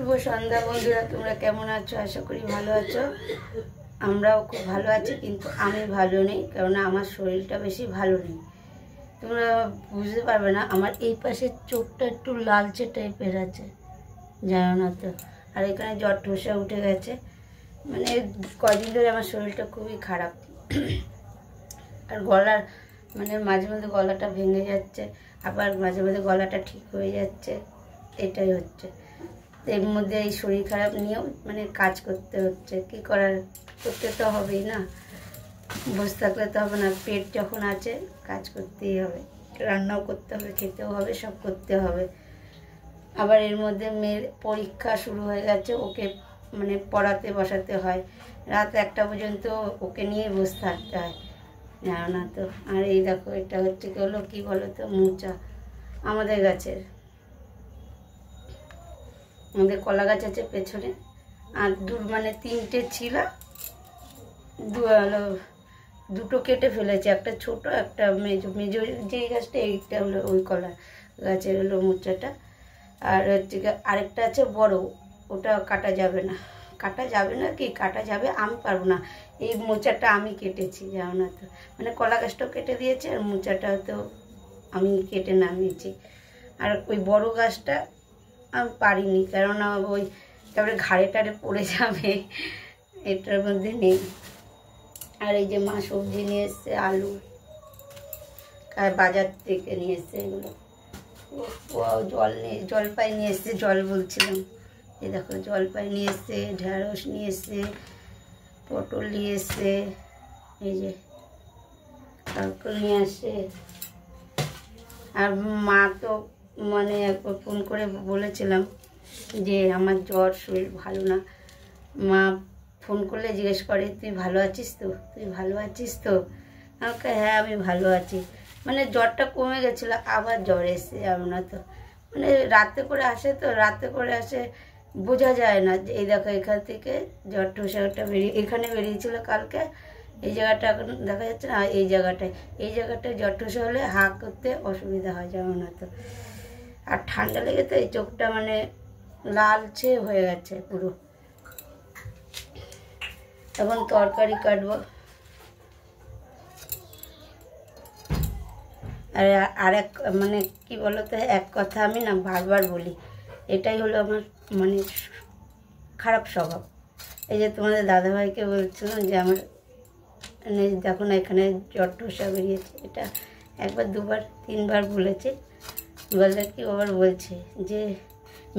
শুভ সন্ধ্যা বন্ধুরা, তোমরা কেমন আছো? আশা করি ভালো আছো। আমরাও খুব ভালো আছি, কিন্তু আমি ভালো নেই, কারণ আমার শরীরটা বেশি ভালো নেই। তোমরা বুঝতে পারবে না, আমার এই পাশের চোখটা একটু লালচে টাইপের আছে, জানো না তো। আর এখানে জ্বর ঠোসা উঠে গেছে, মানে কদিন ধরে আমার শরীরটা খুবই খারাপ। আর গলার মানে মাঝে মধ্যে গলাটা ভেঙে যাচ্ছে, আবার মাঝে মধ্যে গলাটা ঠিক হয়ে যাচ্ছে, এটাই হচ্ছে। এর মধ্যে এই শরীর খারাপ নিয়েও মানে কাজ করতে হচ্ছে, কি করার, করতে তো হবেই না, বসে থাকলে তো হবে না। পেট যখন আছে কাজ করতেই হবে, রান্নাও করতে হবে, খেতেও হবে, সব করতে হবে। আবার এর মধ্যে মেয়ের পরীক্ষা শুরু হয়ে গেছে, ওকে মানে পড়াতে বসাতে হয়, রাত 1টা পর্যন্ত ওকে নিয়ে বসে থাকতে হয়, জানো না তো। আর এই দেখো, এটা হচ্ছে কি হলো কি বলো তো, মোচা আমাদের গাছের, আমাদের কলা গাছ আছে পেছনে। আর মানে 3টে ছিল, দুটো কেটে ফেলেছে, একটা ছোট একটা মেজো। মেজো যেই গাছটা, এইটা হলো ওই কলা গাছের হলো মোচাটা। আর হচ্ছে আরেকটা আছে বড়, ওটা কাটা যাবে না, কাটা যাবে না কি কাটা যাবে, আমি পারবো না। এই মোচাটা আমি কেটেছি, জানো না তো। মানে কলা গাছটাও কেটে দিয়েছে, আর মোচাটাও তো আমি কেটে নামিয়েছি। আর ওই বড় গাছটা আমি পারিনি, কেননা ওই তারপরে ঘাড়ে টাড়ে পড়ে যাবে, এটার মধ্যে নেই। আর এই যে মা সবজি নিয়ে এসছে, আলু বাজার থেকে নিয়ে এসছে, এগুলো জলপাই নিয়ে এসছে, জল বলছিলাম, এই দেখো জলপাই নিয়ে এসছে, ঢেঁড়স নিয়ে এসছে, পটল নিয়ে এসছে, এই যে কাঁকরোল নিয়ে আসছে। আর মা তো মানে একবার ফোন করে বলেছিলাম যে আমার জ্বর, শরীর ভালো না। মা ফোন করলে জিজ্ঞেস করে, তুই ভালো আছিস তো, তুই ভালো আছিস তো? আমাকে হ্যাঁ আমি ভালো আছি। মানে জ্বরটা কমে গেছিলো, আবার জ্বর এসে যাবে না তো। মানে রাতে করে আসে তো, রাতে করে আসে, বোঝা যায় না। এই দেখো এখান থেকে জ্বর ঠোসাটা এখানে বেরিয়েছিল কালকে, এই জায়গাটা এখন দেখা যাচ্ছে না, এই জায়গাটায় জ্বর ঠোসা হলে হা করতে অসুবিধা হয়, জানো না তো। আর ঠান্ডা লেগে তো এই চোখটা মানে লালচে হয়ে গেছে পুরো। এখন তরকারি কাটবো। আর আরেক মানে কি বলতো, এক কথা আমি না বারবার বলি, এটাই হলো আমার মানে খারাপ স্বভাব। এই যে তোমাদের দাদাভাইকে বলছিলাম যে আমার মানে দেখো না এখানে জ্বর ঠোসা বেরিয়েছে, এটা 1বার 2বার 3বার বলেছে, বললে কি আবার বলছে যে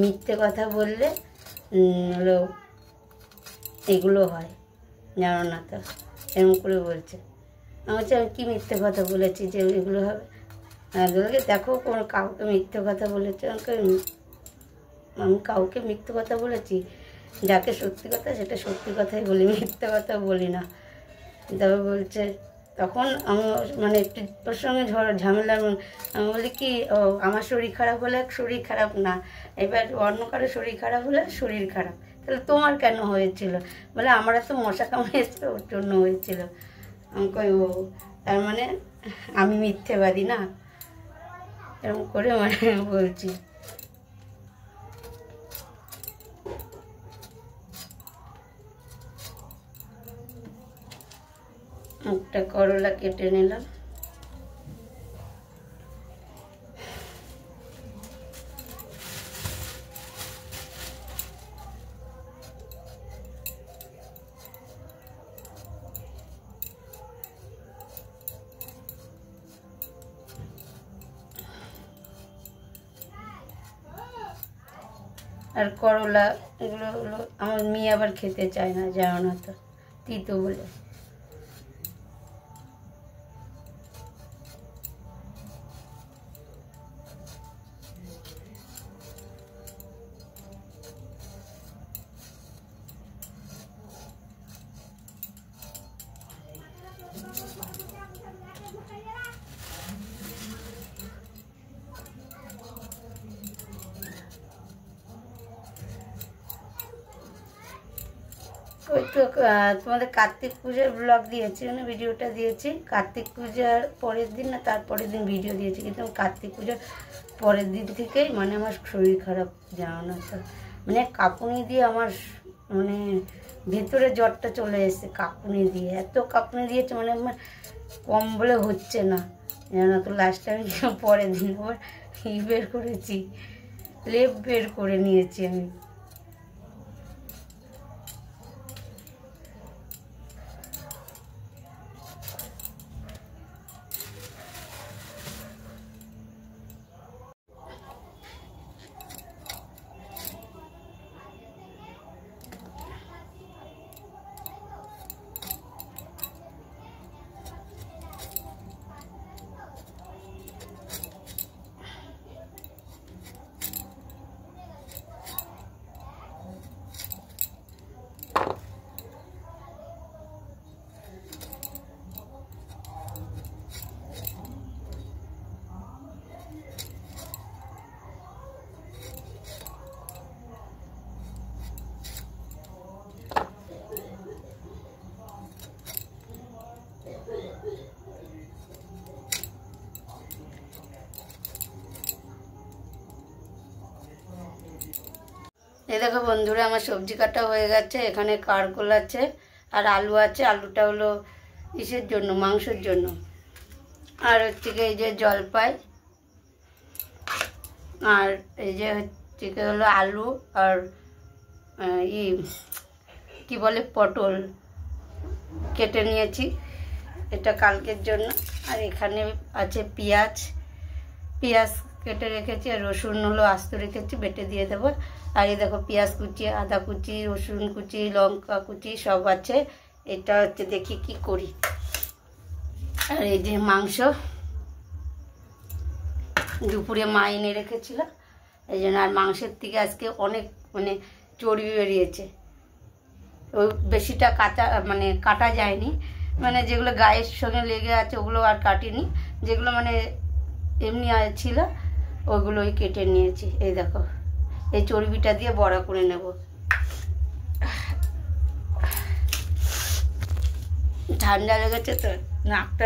মিথ্যে কথা বললে হলো এগুলো হয়, জানো না তো, এরকম করে বলছে। আমি বলছি আমি কী মিথ্যে কথা বলেছি যে এগুলো হবে? বলকে দেখো কোনো কাউকে মিথ্যে কথা বলেছে, আমি কাউকে মিথ্যে কথা বলেছি? যাকে সত্যি কথা সেটা সত্যি কথাই বলি, মিথ্যে কথা বলি না। তবে বলছে, তখন আমি মানে একটু ওর সঙ্গে ঝামেলা, আমি বলি কি ও আমার শরীর খারাপ হলে শরীর খারাপ না, এবার অন্য কারো শরীর খারাপ হলে শরীর খারাপ, তাহলে তোমার কেন হয়েছিল? বলে আমরা তো মশা কামড়েছিল ওর জন্য হয়েছিল। আমি কই ও তার মানে আমি মিথ্যেবাদী না, এরকম করে মানে বলছি। একটা করলা কেটে নিলাম। আর করলা এগুলো হলো আমার মেয়ে আবার খেতে চায় না, জানো না তো, তিতো বলে। ওই তো তোমাদের কার্তিক পুজোর ব্লগ দিয়েছি, মানে ভিডিওটা দিয়েছি কার্তিক পূজার পরের দিন না তারপরের দিন ভিডিও দিয়েছি, কিন্তু কার্তিক পুজোর পরের দিন থেকেই মানে আমার শরীর খারাপ, জানো না তো। মানে কাঁপুনি দিয়ে আমার মানে ভেতরে জ্বরটা চলে এসেছে, কাঁপুনি দিয়ে, এত কাঁপুনি দিয়েছে মানে আমার কম বলে হচ্ছে না। জানো তো লাস্টে আমি পরের দিন আবার বের করেছি, লেপ বের করে নিয়েছি আমি। এই দেখো বন্ধুরা, আমার সবজি কাটা হয়ে গেছে। এখানে কারকোল আছে আর আলু আছে। আলুটা হলো ইসের জন্য, মাংসের জন্য। আর হচ্ছে কি এই যে জলপাই, আর এই যে হচ্ছে কি হলো আলু, আর কি বলে পটল কেটে নিয়েছি, এটা কালকের জন্য। আর এখানে আছে পেঁয়াজ কেটে রেখেছি, আর রসুন হলো আস্ত রেখেছি, বেটে দিয়ে দেবো। আর এই দেখো পেঁয়াজ কুচি, আদা কুচি, রসুন কুচি, লঙ্কা কুচি সব আছে। এটা হচ্ছে দেখি কি করি। আর এই যে মাংস দুপুরে মা এনে রেখেছিল, এই জন্য। আর মাংসের থেকে আজকে অনেক মানে চর্বি বেরিয়েছে। ওই বেশিটা কাটা যায়নি, মানে যেগুলো গায়ের সঙ্গে লেগে আছে ওগুলো আর কাটিনি, যেগুলো মানে এমনি ছিল ওগুলোই কেটে নিয়েছি। এই দেখো, এই চর্বিটা দিয়ে বড়া করে নেব। ঠান্ডা লেগেছে তো নাকটা।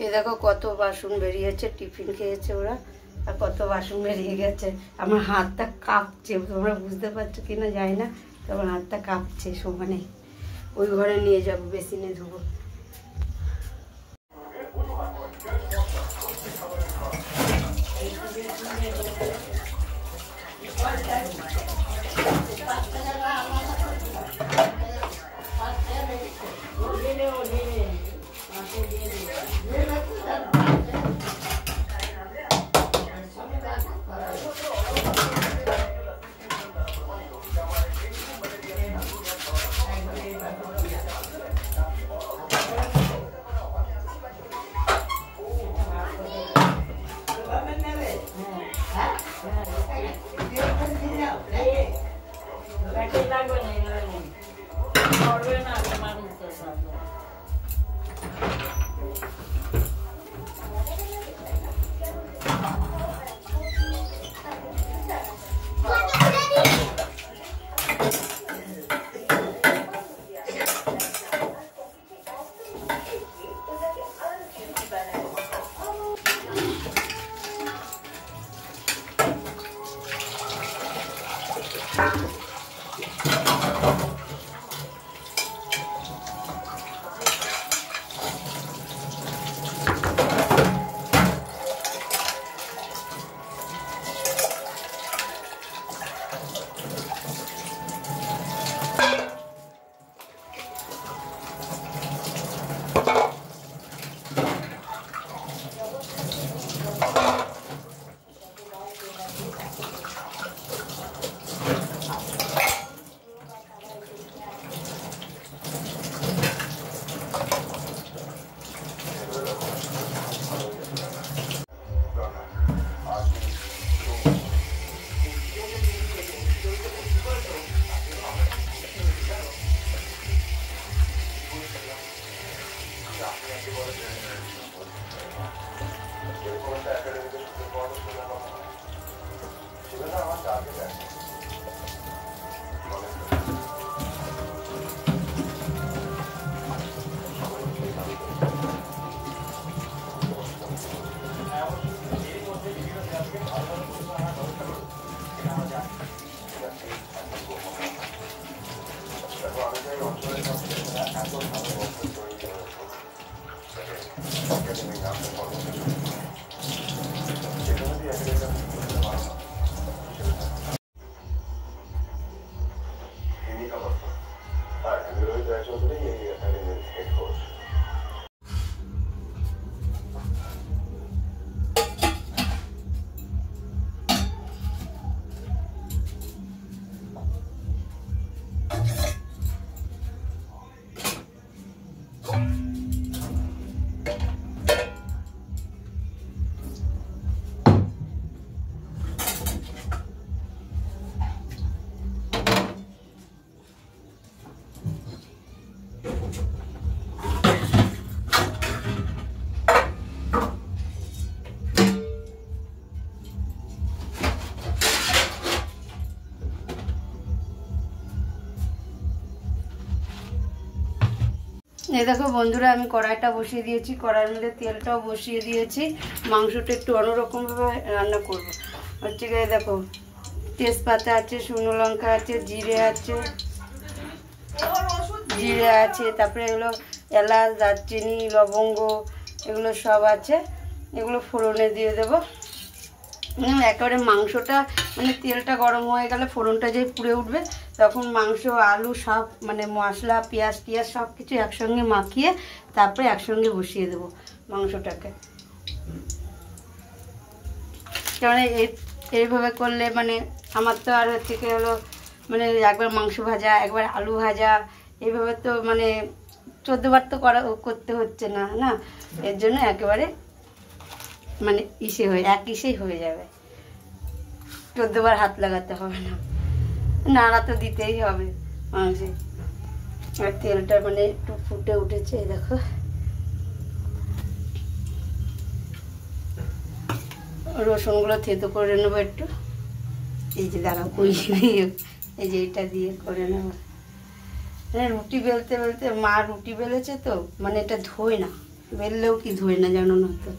এই দেখো কত বাসন বেরিয়েছে, টিফিন খেয়েছে ওরা, আর কত বাসন বেরিয়ে গেছে। আমার হাতটা কাঁপছে, তোমরা বুঝতে পারছো কিনা জানি না, তো আমার হাতটা কাঁপছে সমানে। ওই ঘরে নিয়ে যাবো, বেসিনে ধোবো। এই দেখো বন্ধুরা, আমি কড়াইটা বসিয়ে দিয়েছি, কড়াইয়ের মধ্যে তেলটাও বসিয়ে দিয়েছি। মাংসটা একটু অন্যরকমভাবে রান্না করব। হচ্ছে গিয়ে দেখো, তেজপাতা আছে, শুকনো লঙ্কা আছে, জিরে আছে, তারপরে এগুলো এলাচ, দারচিনি, লবঙ্গ, এগুলো সব আছে। এগুলো ফোড়নে দিয়ে দেবো। একেবারে মাংসটা মানে তেলটা গরম হয়ে গেলে ফোড়নটা যে পুড়ে উঠবে, তখন মাংস, আলু সব মানে মশলা, পেঁয়াজ টিয়াজ সব কিছু একসঙ্গে মাখিয়ে তারপরে একসঙ্গে বসিয়ে দেবো মাংসটাকে। কারণ এইভাবে করলে মানে আমার তো আর হচ্ছে কি হলো, মানে একবার মাংস ভাজা, একবার আলু ভাজা, এইভাবে তো মানে 14 বার তো করতে হচ্ছে না না। এর জন্য একেবারে মানে এক ইসেই হয়ে যাবে, 14 বার হাত লাগাতে হবে না, নাড়া তো দিতেই হবে মাংসে। আর তেলটা মানে একটু ফুটে উঠেছে, দেখো। রসুনগুলো থেতো করে নেবো একটু। এই যে দাঁড়াও, এই যে এটা দিয়ে করে নেবো। মানে রুটি বেলতে বেলতে, মা রুটি বেলেছে তো, মানে এটা ধোয় না, বেললেও কি ধোয় না জানো না তো।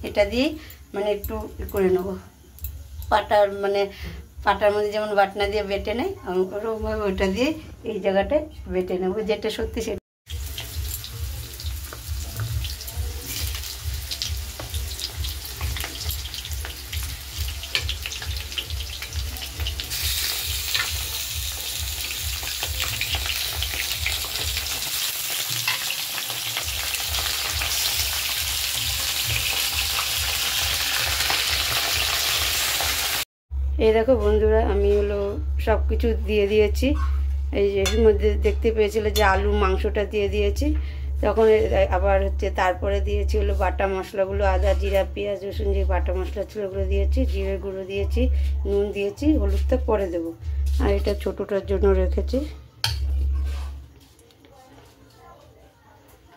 এটা দিয়েই মানে একটু করে নেবো। পাটার মধ্যে যেমন বাটনা দিয়ে বেটে নেয়, ওরকমভাবে ওটা দিয়ে এই জায়গাটায় বেটে নেবো, যেটা সত্যি সেটা। এই দেখো বন্ধুরা, আমি সব কিছু দিয়ে দিয়েছি। এই যে এর মধ্যে দেখতে পেয়েছিলে যে আলু মাংসটা দিয়ে দিয়েছি, তখন আবার তারপরে দিয়েছি বাটা মশলাগুলো, আদা, জিরা, পেঁয়াজ, রসুন, যে বাটা মশলা ছিল ওগুলো দিয়েছি, জিরে গুঁড়ো দিয়েছি, নুন দিয়েছি, হলুদটা পরে দেবো। আর এটা ছোটোটার জন্য রেখেছি।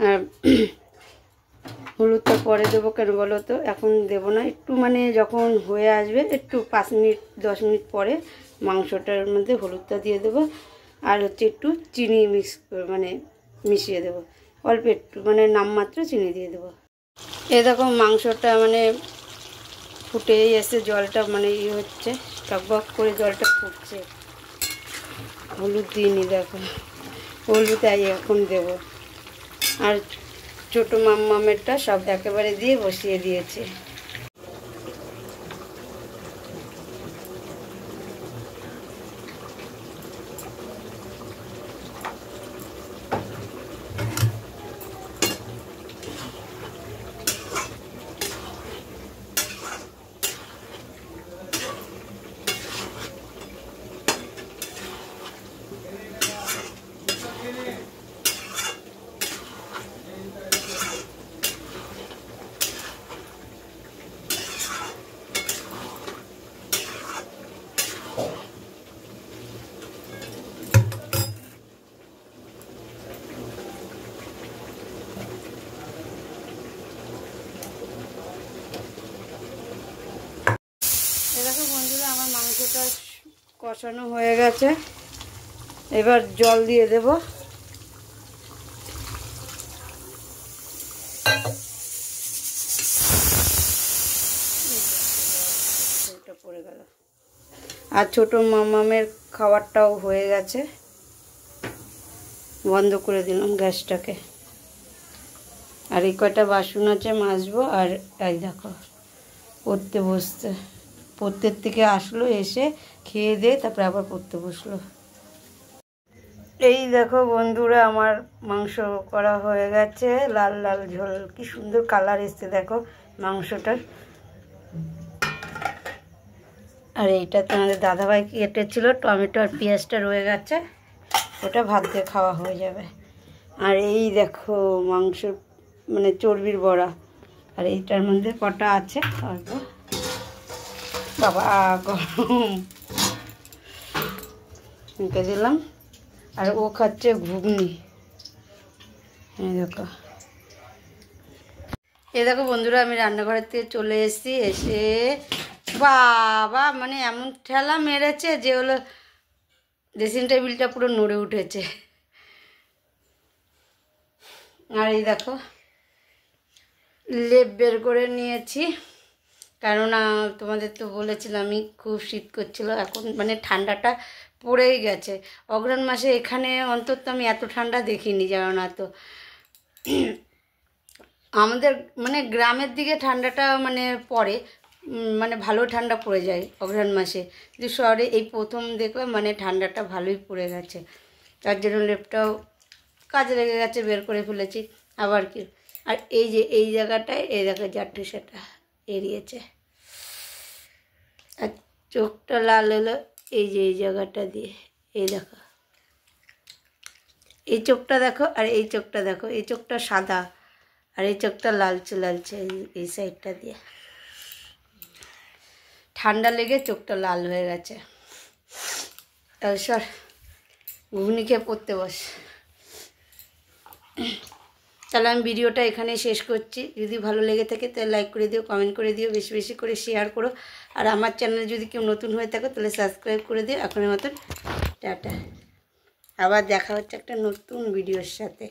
আর হলুদটা পরে দেবো, কেন বলো তো, এখন দেবো না, একটু মানে যখন হয়ে আসবে একটু 5 মিনিট 10 মিনিট পরে মাংসটার মধ্যে হলুদটা দিয়ে দেবো। আর একটু চিনি মিশিয়ে দেবো, অল্প একটু মানে নামমাত্র চিনি দিয়ে দেবো। দেখো মাংসটা মানে ফুটেই এসে জলটা মানে হচ্ছে, টকবক করে জলটা ফুটছে। হলুদ দিইনি, দেখো হলুদ এখন দেবো। আর ছোটো মামেরটা সব একেবারে দিয়ে বসিয়ে দিয়েছে। দেখো বন্ধুরা, আমার মাংসটা কষানো হয়ে গেছে। এবার জল দিয়ে দেব। কটা পড়ে গেল। আর ছোট মামামের খাবারটাও হয়ে গেছে, বন্ধ করে দিলাম গ্যাসটাকে। আর এই কয়টা বাসন আছে মাজবো। আর এই দেখো পড়তের থেকে আসলো, এসে খেয়ে দিয়ে তারপরে আবার পড়তে বসলো। এই দেখো বন্ধুরা, আমার মাংস করা হয়ে গেছে, লাল লাল ঝোল, কি সুন্দর কালার এসছে দেখো মাংসটার। আর এইটা তোমাদের দাদাভাই কেটেছিল, টমেটো আর পেঁয়াজটা রয়ে গেছে, ওটা ভাত দিয়ে খাওয়া হয়ে যাবে। আর এই দেখো মাংস মানে চর্বির বড়া, আর এইটার মধ্যে কটা আছে অল্প, বাবা গরম মুখে দিলাম। আর ও খাচ্ছে ঘুগনি। এই দেখো বন্ধুরা, আমি রান্নাঘরের থেকে চলে এসেছি, এসে বাবা মানে এমন ঠেলা মেরেছে যে হলো ড্রেসিং টেবিলটা পুরো নড়ে উঠেছে। আর এই দেখো লেপ বের করে নিয়েছি, কেননা তোমাদের তো বলেছিলাম আমি খুব শীত করছিল, এখন মানে ঠান্ডাটা পড়েই গেছে। অগ্রহায়ণ মাসে এখানে অন্তত আমি এত ঠান্ডা দেখিনি, জানো না তো। আমাদের মানে গ্রামের দিকে ঠান্ডাটা মানে পড়ে, মানে ভালো ঠান্ডা পড়ে যায় অগ্রহায়ণ মাসে, কিন্তু শহরে এই প্রথম দেখলাম মানে ঠান্ডাটা ভালোই পড়ে গেছে। তার জন্য লেপটাও কাজে লেগে গেছে, বের করে ফেলেছি আবার কি। আর এই যে এই জায়গাটায় এই দেখো জাট্টু সেটা এড়িয়েছে, আর চোখটা লাল হলো এই যে এই জায়গাটা দিয়ে, এই দেখো এই চোখটা দেখো, আর এই চোখটা দেখো, এই চোখটা সাদা আর এই চোখটা লালচে লালচে, এই সাইডটা দিয়ে ঠান্ডা লেগে চোখটা লাল হয়ে গেছে। সর ঘুগনি খেয়ে পড়তে বস। তাহলে আমি ভিডিওটা এখানে শেষ করছি। যদি ভালো লেগে থাকে তাহলে লাইক করে দিও, কমেন্ট করে দিও, বেশি বেশি করে শেয়ার করো। আর আমার চ্যানেলে যদি কেউ নতুন হয়ে থাকো তাহলে সাবস্ক্রাইব করে দিও। এখনের মতন টাটা, আবার দেখা হচ্ছে একটা নতুন ভিডিওর সাথে।